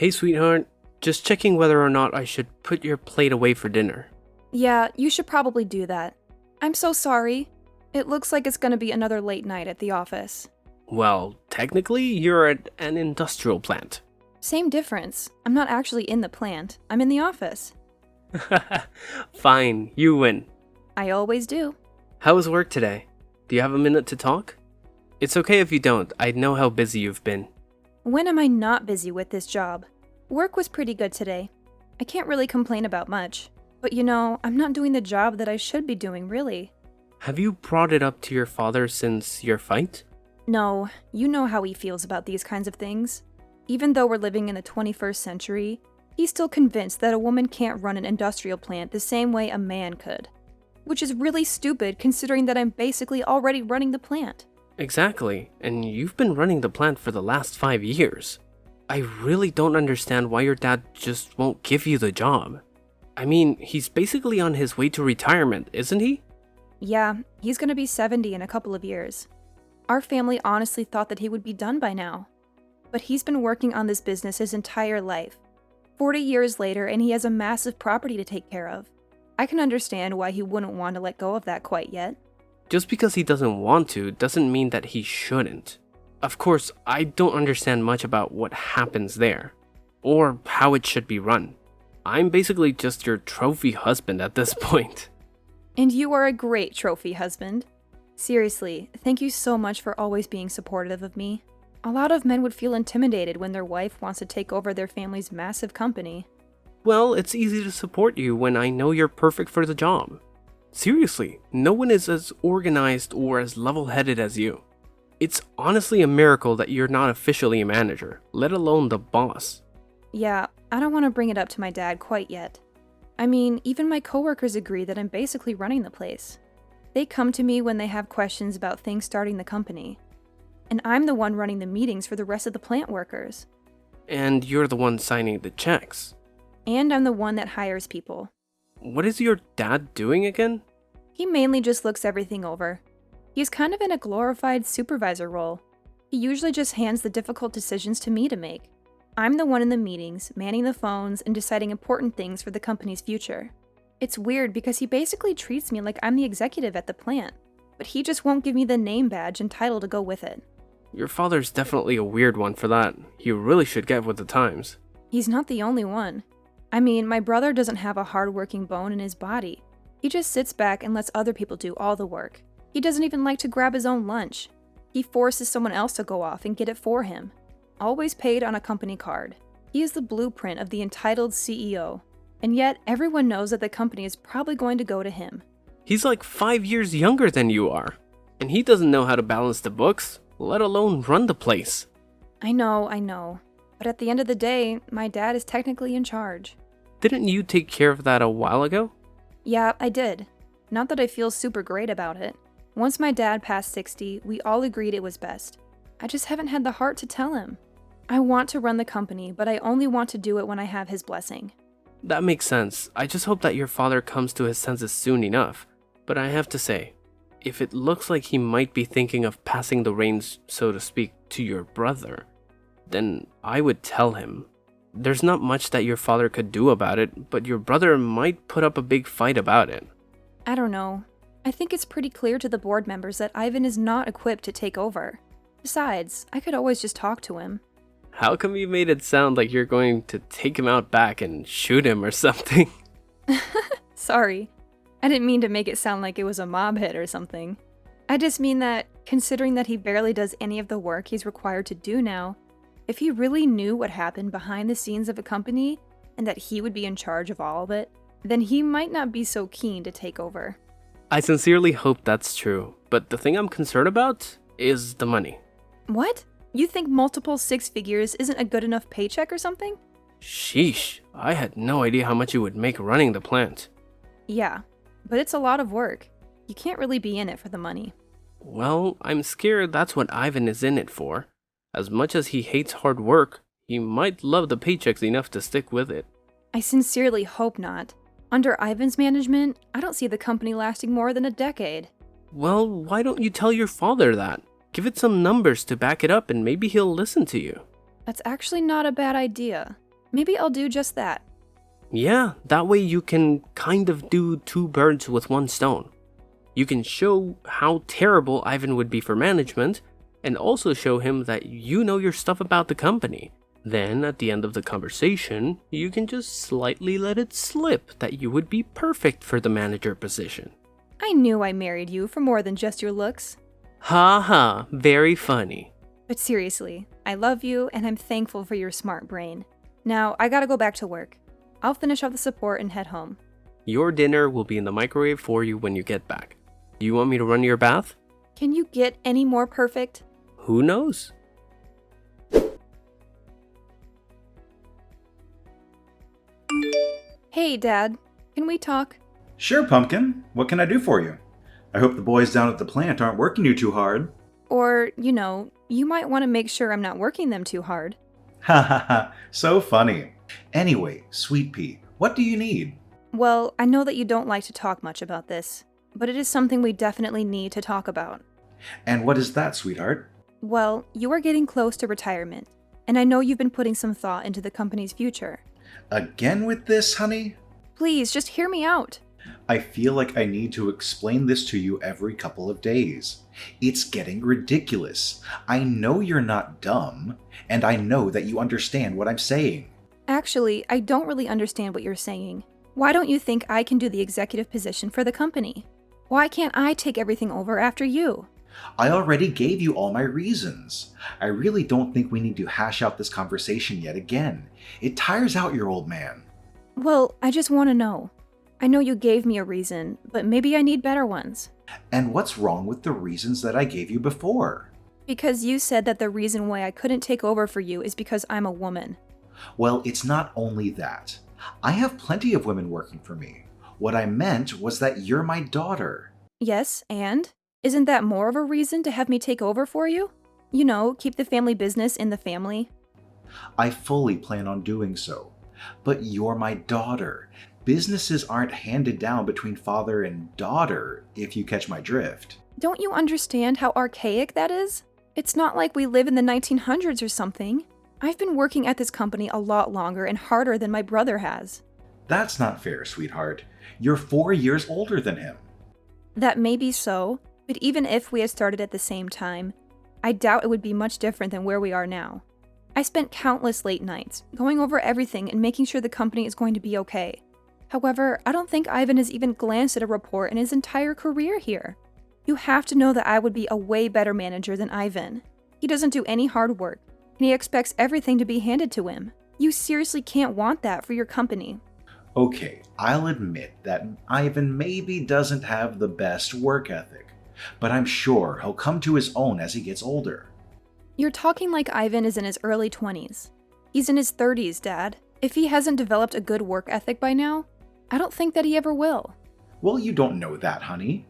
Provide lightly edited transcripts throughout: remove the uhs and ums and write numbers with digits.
Hey, sweetheart. Just checking whether or not I should put your plate away for dinner. Yeah, you should probably do that. I'm so sorry. It looks like it's gonna be another late night at the office. Well, technically, you're at an industrial plant. Same difference. I'm not actually in the plant. I'm in the office. Fine, you win. I always do. How was work today? Do you have a minute to talk? It's okay if you don't. I know how busy you've been. When am I not busy with this job? Work was pretty good today. I can't really complain about much. But I'm not doing the job that I should be doing, really. Have you brought it up to your father since your fight? No, you know how he feels about these kinds of things. Even though we're living in the 21st century, he's still convinced that a woman can't run an industrial plant the same way a man could. Which is really stupid considering that I'm basically already running the plant. Exactly, and you've been running the plant for the last 5 years. I really don't understand why your dad just won't give you the job. I mean, he's basically on his way to retirement, isn't he? Yeah, he's gonna be 70 in a couple of years. Our family honestly thought that he would be done by now. But he's been working on this business his entire life. 40 years later, and he has a massive property to take care of. I can understand why he wouldn't want to let go of that quite yet. Just because he doesn't want to doesn't mean that he shouldn't. Of course, I don't understand much about what happens there, or how it should be run. I'm basically just your trophy husband at this point. And you are a great trophy husband. Seriously, thank you so much for always being supportive of me. A lot of men would feel intimidated when their wife wants to take over their family's massive company. Well, it's easy to support you when I know you're perfect for the job. Seriously, no one is as organized or as level-headed as you. It's honestly a miracle that you're not officially a manager, let alone the boss. Yeah, I don't want to bring it up to my dad quite yet. I mean, even my coworkers agree that I'm basically running the place. They come to me when they have questions about things starting the company. And I'm the one running the meetings for the rest of the plant workers. And you're the one signing the checks. And I'm the one that hires people. What is your dad doing again? He mainly just looks everything over. He's kind of in a glorified supervisor role. He usually just hands the difficult decisions to me to make. I'm the one in the meetings, manning the phones, and deciding important things for the company's future. It's weird because he basically treats me like I'm the executive at the plant, but he just won't give me the name badge and title to go with it. Your father's definitely a weird one for that. You really should get with the times. He's not the only one. I mean, my brother doesn't have a hard-working bone in his body. He just sits back and lets other people do all the work. He doesn't even like to grab his own lunch. He forces someone else to go off and get it for him. Always paid on a company card. He is the blueprint of the entitled CEO. And yet, everyone knows that the company is probably going to go to him. He's like 5 years younger than you are. And he doesn't know how to balance the books, let alone run the place. I know. But at the end of the day, my dad is technically in charge. Didn't you take care of that a while ago? Yeah, I did. Not that I feel super great about it. Once my dad passed 60, we all agreed it was best. I just haven't had the heart to tell him. I want to run the company, but I only want to do it when I have his blessing. That makes sense. I just hope that your father comes to his senses soon enough. But I have to say, if it looks like he might be thinking of passing the reins, so to speak, to your brother, then I would tell him. There's not much that your father could do about it, but your brother might put up a big fight about it. I don't know. I think it's pretty clear to the board members that Ivan is not equipped to take over. Besides, I could always just talk to him. How come you made it sound like you're going to take him out back and shoot him or something? Sorry. I didn't mean to make it sound like it was a mob hit or something. I just mean that, considering that he barely does any of the work he's required to do now, if he really knew what happened behind the scenes of a company, and that he would be in charge of all of it, then he might not be so keen to take over. I sincerely hope that's true, but the thing I'm concerned about is the money. What? You think multiple six figures isn't a good enough paycheck or something? Sheesh, I had no idea how much you would make running the plant. Yeah, but it's a lot of work. You can't really be in it for the money. Well, I'm scared that's what Ivan is in it for. As much as he hates hard work, he might love the paychecks enough to stick with it. I sincerely hope not. Under Ivan's management, I don't see the company lasting more than a decade. Well, why don't you tell your father that? Give it some numbers to back it up and maybe he'll listen to you. That's actually not a bad idea. Maybe I'll do just that. Yeah, that way you can kind of do two birds with one stone. You can show how terrible Ivan would be for management, and also show him that you know your stuff about the company. Then, at the end of the conversation, you can just slightly let it slip that you would be perfect for the manager position. I knew I married you for more than just your looks. Ha ha, very funny. But seriously, I love you and I'm thankful for your smart brain. Now, I gotta go back to work. I'll finish off the support and head home. Your dinner will be in the microwave for you when you get back. Do you want me to run your bath? Can you get any more perfect? Who knows? Hey, Dad. Can we talk? Sure, Pumpkin. What can I do for you? I hope the boys down at the plant aren't working you too hard. Or, you might want to make sure I'm not working them too hard. Ha ha ha, so funny. Anyway, Sweet Pea, what do you need? Well, I know that you don't like to talk much about this, but it is something we definitely need to talk about. And what is that, sweetheart? Well, you are getting close to retirement, and I know you've been putting some thought into the company's future. Again with this, honey? Please, just hear me out. I feel like I need to explain this to you every couple of days. It's getting ridiculous. I know you're not dumb, and I know that you understand what I'm saying. Actually, I don't really understand what you're saying. Why don't you think I can do the executive position for the company? Why can't I take everything over after you? I already gave you all my reasons. I really don't think we need to hash out this conversation yet again. It tires out your old man. Well, I just want to know. I know you gave me a reason, but maybe I need better ones. And what's wrong with the reasons that I gave you before? Because you said that the reason why I couldn't take over for you is because I'm a woman. Well, it's not only that. I have plenty of women working for me. What I meant was that you're my daughter. Yes, and? Isn't that more of a reason to have me take over for you? Keep the family business in the family. I fully plan on doing so. But you're my daughter. Businesses aren't handed down between father and daughter, if you catch my drift. Don't you understand how archaic that is? It's not like we live in the 1900s or something. I've been working at this company a lot longer and harder than my brother has. That's not fair, sweetheart. You're 4 years older than him. That may be so, but even if we had started at the same time, I doubt it would be much different than where we are now. I spent countless late nights, going over everything and making sure the company is going to be okay. However, I don't think Ivan has even glanced at a report in his entire career here. You have to know that I would be a way better manager than Ivan. He doesn't do any hard work, and he expects everything to be handed to him. You seriously can't want that for your company. Okay, I'll admit that Ivan maybe doesn't have the best work ethic, but I'm sure he'll come to his own as he gets older. You're talking like Ivan is in his early 20s. He's in his 30s, Dad. If he hasn't developed a good work ethic by now, I don't think that he ever will. Well, you don't know that, honey.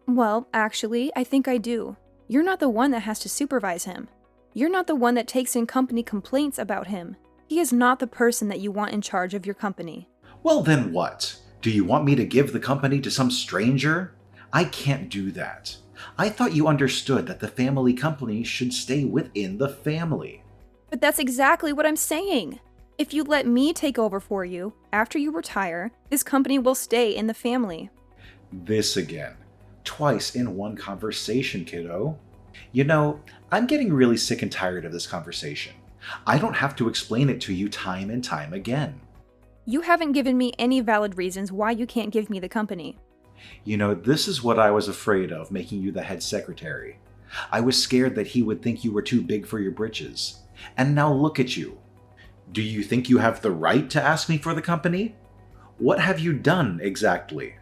Well, actually, I think I do. You're not the one that has to supervise him. You're not the one that takes in company complaints about him. He is not the person that you want in charge of your company. Well, then what? Do you want me to give the company to some stranger? I can't do that. I thought you understood that the family company should stay within the family. But that's exactly what I'm saying. If you let me take over for you, after you retire, this company will stay in the family. This again. Twice in one conversation, kiddo. You know, I'm getting really sick and tired of this conversation. I don't have to explain it to you time and time again. You haven't given me any valid reasons why you can't give me the company. You know, this is what I was afraid of making you the head secretary. I was scared that he would think you were too big for your britches. And now look at you. Do you think you have the right to ask me for the company? What have you done exactly?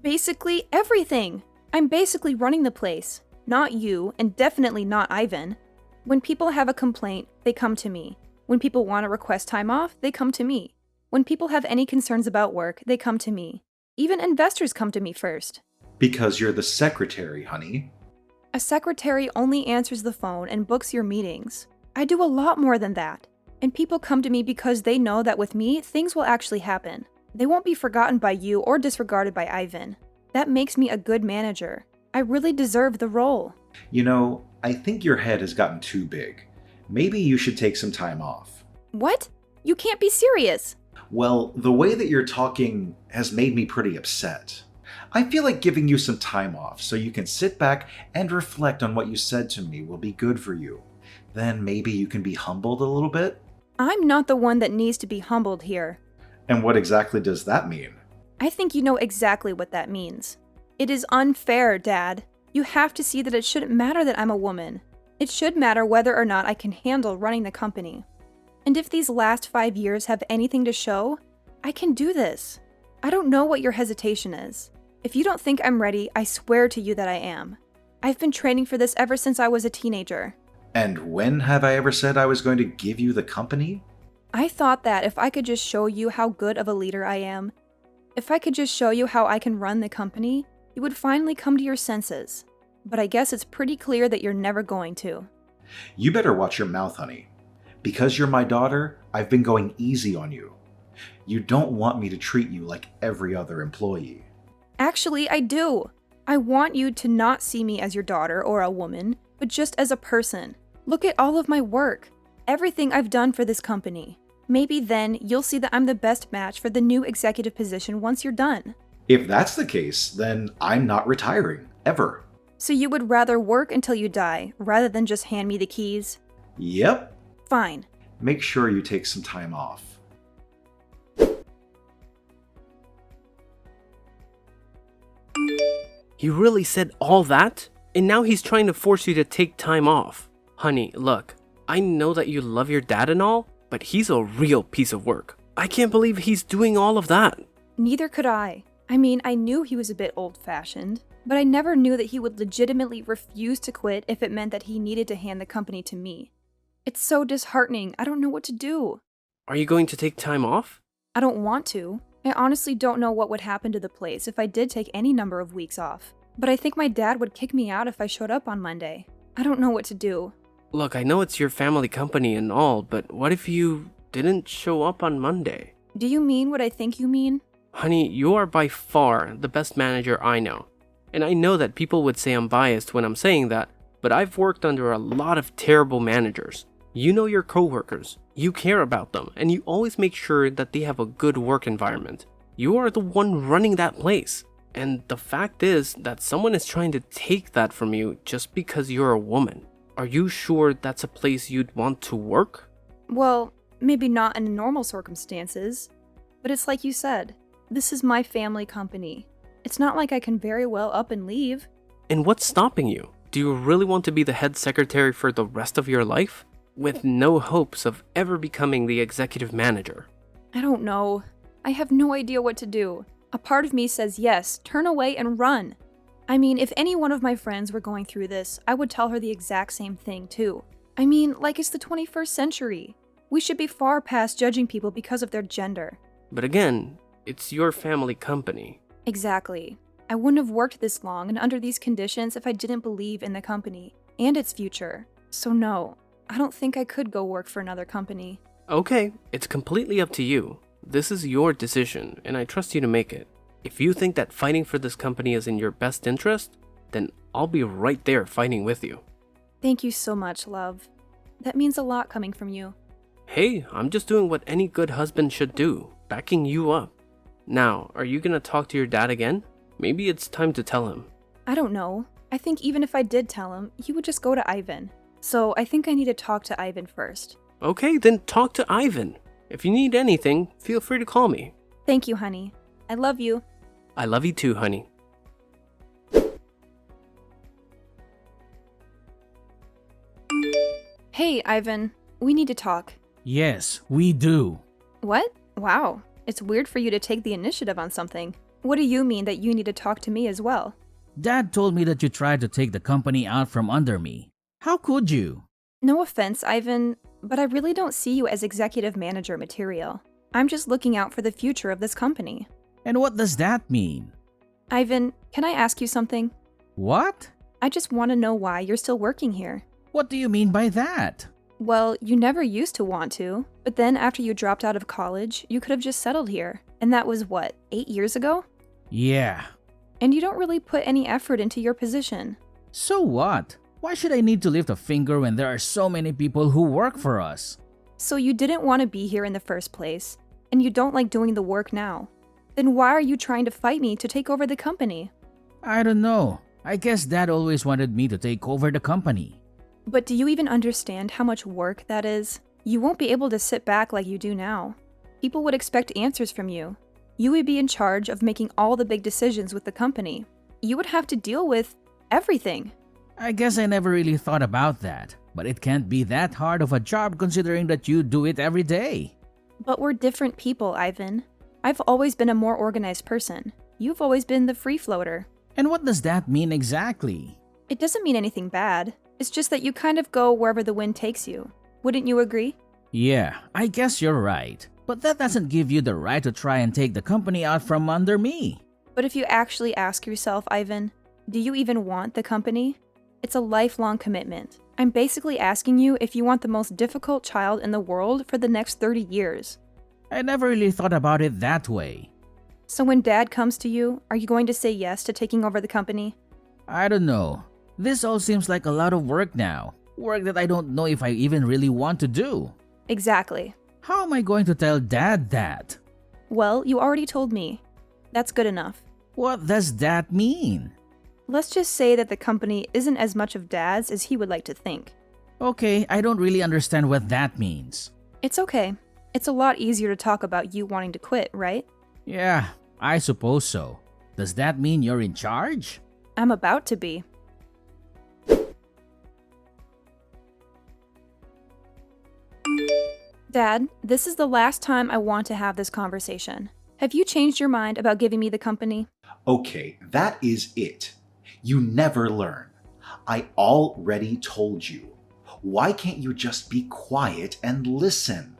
Basically everything. I'm basically running the place. Not you, and definitely not Ivan. When people have a complaint, they come to me. When people want to request time off, they come to me. When people have any concerns about work, they come to me. Even investors come to me first. Because you're the secretary, honey. A secretary only answers the phone and books your meetings. I do a lot more than that. And people come to me because they know that with me, things will actually happen. They won't be forgotten by you or disregarded by Ivan. That makes me a good manager. I really deserve the role. You know, I think your head has gotten too big. Maybe you should take some time off. What? You can't be serious. Well, the way that you're talking has made me pretty upset. I feel like giving you some time off so you can sit back and reflect on what you said to me will be good for you. Then maybe you can be humbled a little bit? I'm not the one that needs to be humbled here. And what exactly does that mean? I think you know exactly what that means. It is unfair, Dad. You have to see that it shouldn't matter that I'm a woman. It should matter whether or not I can handle running the company. And if these last 5 years have anything to show, I can do this. I don't know what your hesitation is. If you don't think I'm ready, I swear to you that I am. I've been training for this ever since I was a teenager. And when have I ever said I was going to give you the company? I thought that if I could just show you how good of a leader I am, if I could just show you how I can run the company, you would finally come to your senses. But I guess it's pretty clear that you're never going to. You better watch your mouth, honey. Because you're my daughter, I've been going easy on you. You don't want me to treat you like every other employee. Actually, I do. I want you to not see me as your daughter or a woman, but just as a person. Look at all of my work, everything I've done for this company. Maybe then you'll see that I'm the best match for the new executive position once you're done. If that's the case, then I'm not retiring, ever. So you would rather work until you die, rather than just hand me the keys? Yep. Fine. Make sure you take some time off. He really said all that? And now he's trying to force you to take time off. Honey, look, I know that you love your dad and all, but he's a real piece of work. I can't believe he's doing all of that. Neither could I. I mean, I knew he was a bit old-fashioned, but I never knew that he would legitimately refuse to quit if it meant that he needed to hand the company to me. It's so disheartening. I don't know what to do. Are you going to take time off? I don't want to. I honestly don't know what would happen to the place if I did take any number of weeks off. But I think my dad would kick me out if I showed up on Monday. I don't know what to do. Look, I know it's your family company and all, but what if you didn't show up on Monday? Do you mean what I think you mean? Honey, you are by far the best manager I know. And I know that people would say I'm biased when I'm saying that, but I've worked under a lot of terrible managers. You know your coworkers, you care about them, and you always make sure that they have a good work environment. You are the one running that place. And the fact is that someone is trying to take that from you just because you're a woman. Are you sure that's a place you'd want to work? Well, maybe not in normal circumstances, but it's like you said. This is my family company. It's not like I can very well up and leave. And what's stopping you? Do you really want to be the head secretary for the rest of your life? With no hopes of ever becoming the executive manager? I don't know. I have no idea what to do. A part of me says yes, turn away and run. I mean, if any one of my friends were going through this, I would tell her the exact same thing too. I mean, like it's the 21st century. We should be far past judging people because of their gender. But again, it's your family company. Exactly. I wouldn't have worked this long and under these conditions if I didn't believe in the company and its future. So no, I don't think I could go work for another company. Okay, it's completely up to you. This is your decision, and I trust you to make it. If you think that fighting for this company is in your best interest, then I'll be right there fighting with you. Thank you so much, love. That means a lot coming from you. Hey, I'm just doing what any good husband should do, backing you up. Now, are you gonna talk to your dad again? Maybe it's time to tell him. I don't know. I think even if I did tell him, he would just go to Ivan. So I think I need to talk to Ivan first. Okay, then talk to Ivan. If you need anything, feel free to call me. Thank you, honey. I love you. I love you too, honey. Hey, Ivan. We need to talk. Yes, we do. What? Wow. It's weird for you to take the initiative on something. What do you mean that you need to talk to me as well? Dad told me that you tried to take the company out from under me. How could you? No offense, Ivan, but I really don't see you as executive manager material. I'm just looking out for the future of this company. And what does that mean? Ivan, can I ask you something? What? I just want to know why you're still working here. What do you mean by that? Well, you never used to want to, but then after you dropped out of college, you could have just settled here. And that was what, 8 years ago? Yeah. And you don't really put any effort into your position. So what? Why should I need to lift a finger when there are so many people who work for us? So you didn't want to be here in the first place, and you don't like doing the work now. Then why are you trying to fight me to take over the company? I don't know. I guess Dad always wanted me to take over the company. But do you even understand how much work that is? You won't be able to sit back like you do now. People would expect answers from you. You would be in charge of making all the big decisions with the company. You would have to deal with everything. I guess I never really thought about that, but it can't be that hard of a job considering that you do it every day. But we're different people, Ivan. I've always been a more organized person. You've always been the free floater. And what does that mean exactly? It doesn't mean anything bad. It's just that you kind of go wherever the wind takes you. Wouldn't you agree? Yeah, I guess you're right. But that doesn't give you the right to try and take the company out from under me. But if you actually ask yourself, Ivan, do you even want the company? It's a lifelong commitment. I'm basically asking you if you want the most difficult child in the world for the next 30 years. I never really thought about it that way. So when Dad comes to you, are you going to say yes to taking over the company? I don't know. This all seems like a lot of work now. Work that I don't know if I even really want to do. Exactly. How am I going to tell Dad that? Well, you already told me. That's good enough. What does that mean? Let's just say that the company isn't as much of Dad's as he would like to think. Okay, I don't really understand what that means. It's okay. It's a lot easier to talk about you wanting to quit, right? Yeah, I suppose so. Does that mean you're in charge? I'm about to be. Dad, this is the last time I want to have this conversation. Have you changed your mind about giving me the company? Okay, that is it. You never learn. I already told you. Why can't you just be quiet and listen?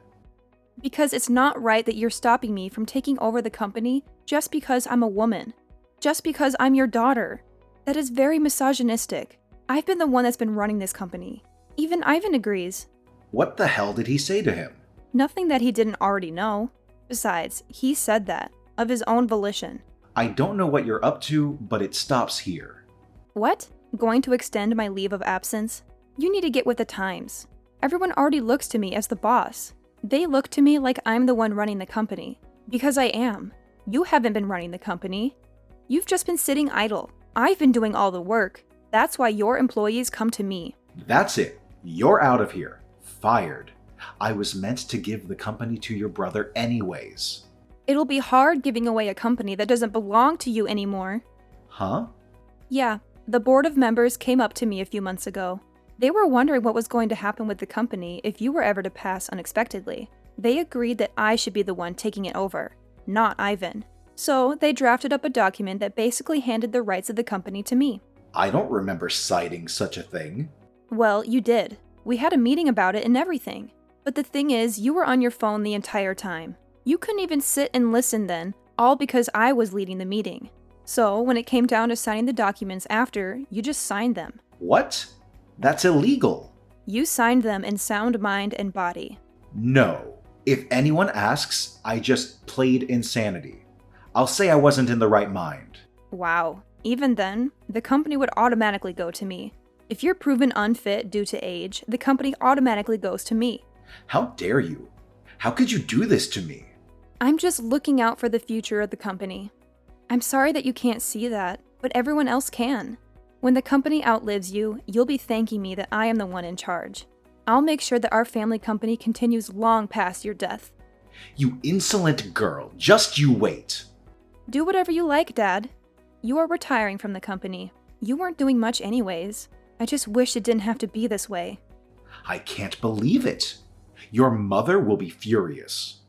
Because it's not right that you're stopping me from taking over the company just because I'm a woman. Just because I'm your daughter. That is very misogynistic. I've been the one that's been running this company. Even Ivan agrees. What the hell did he say to him? Nothing that he didn't already know. Besides, he said that, of his own volition. I don't know what you're up to, but it stops here. What? Going to extend my leave of absence? You need to get with the times. Everyone already looks to me as the boss. They look to me like I'm the one running the company. Because I am. You haven't been running the company. You've just been sitting idle. I've been doing all the work. That's why your employees come to me. That's it. You're out of here. Fired. I was meant to give the company to your brother anyways. It'll be hard giving away a company that doesn't belong to you anymore. Huh? Yeah, the board of members came up to me a few months ago. They were wondering what was going to happen with the company if you were ever to pass unexpectedly. They agreed that I should be the one taking it over, not Ivan. So they drafted up a document that basically handed the rights of the company to me. I don't remember citing such a thing. Well, you did. We had a meeting about it and everything. But the thing is, you were on your phone the entire time. You couldn't even sit and listen then, all because I was leading the meeting. So when it came down to signing the documents after, you just signed them. What? That's illegal. You signed them in sound mind and body. No. If anyone asks, I just played insanity. I'll say I wasn't in the right mind. Wow. Even then, the company would automatically go to me. If you're proven unfit due to age, the company automatically goes to me. How dare you? How could you do this to me? I'm just looking out for the future of the company. I'm sorry that you can't see that, but everyone else can. When the company outlives you, you'll be thanking me that I am the one in charge. I'll make sure that our family company continues long past your death. You insolent girl, just you wait. Do whatever you like, Dad. You are retiring from the company. You weren't doing much anyways. I just wish it didn't have to be this way. I can't believe it. Your mother will be furious.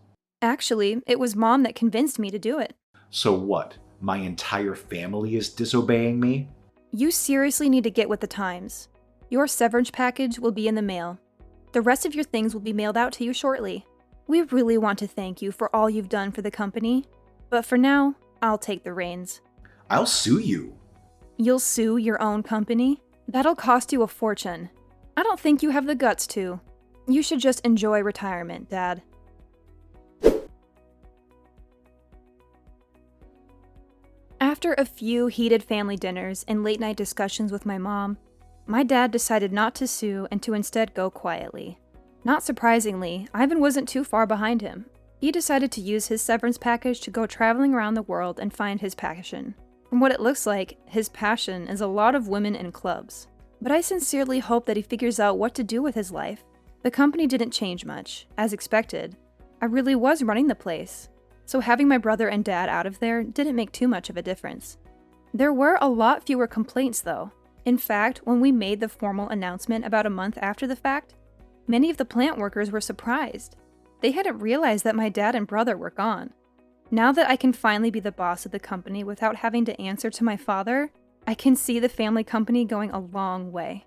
Actually, it was Mom that convinced me to do it. So what? My entire family is disobeying me? You seriously need to get with the times. Your severance package will be in the mail. The rest of your things will be mailed out to you shortly. We really want to thank you for all you've done for the company. But for now, I'll take the reins. I'll sue you. You'll sue your own company? That'll cost you a fortune. I don't think you have the guts to. You should just enjoy retirement, Dad. After a few heated family dinners and late-night discussions with my mom, my dad decided not to sue and to instead go quietly. Not surprisingly, Ivan wasn't too far behind him. He decided to use his severance package to go traveling around the world and find his passion. From what it looks like, his passion is a lot of women and clubs. But I sincerely hope that he figures out what to do with his life. The company didn't change much, as expected. I really was running the place, so having my brother and dad out of there didn't make too much of a difference. There were a lot fewer complaints though. In fact, when we made the formal announcement about a month after the fact, many of the plant workers were surprised. They hadn't realized that my dad and brother were gone. Now that I can finally be the boss of the company without having to answer to my father, I can see the family company going a long way.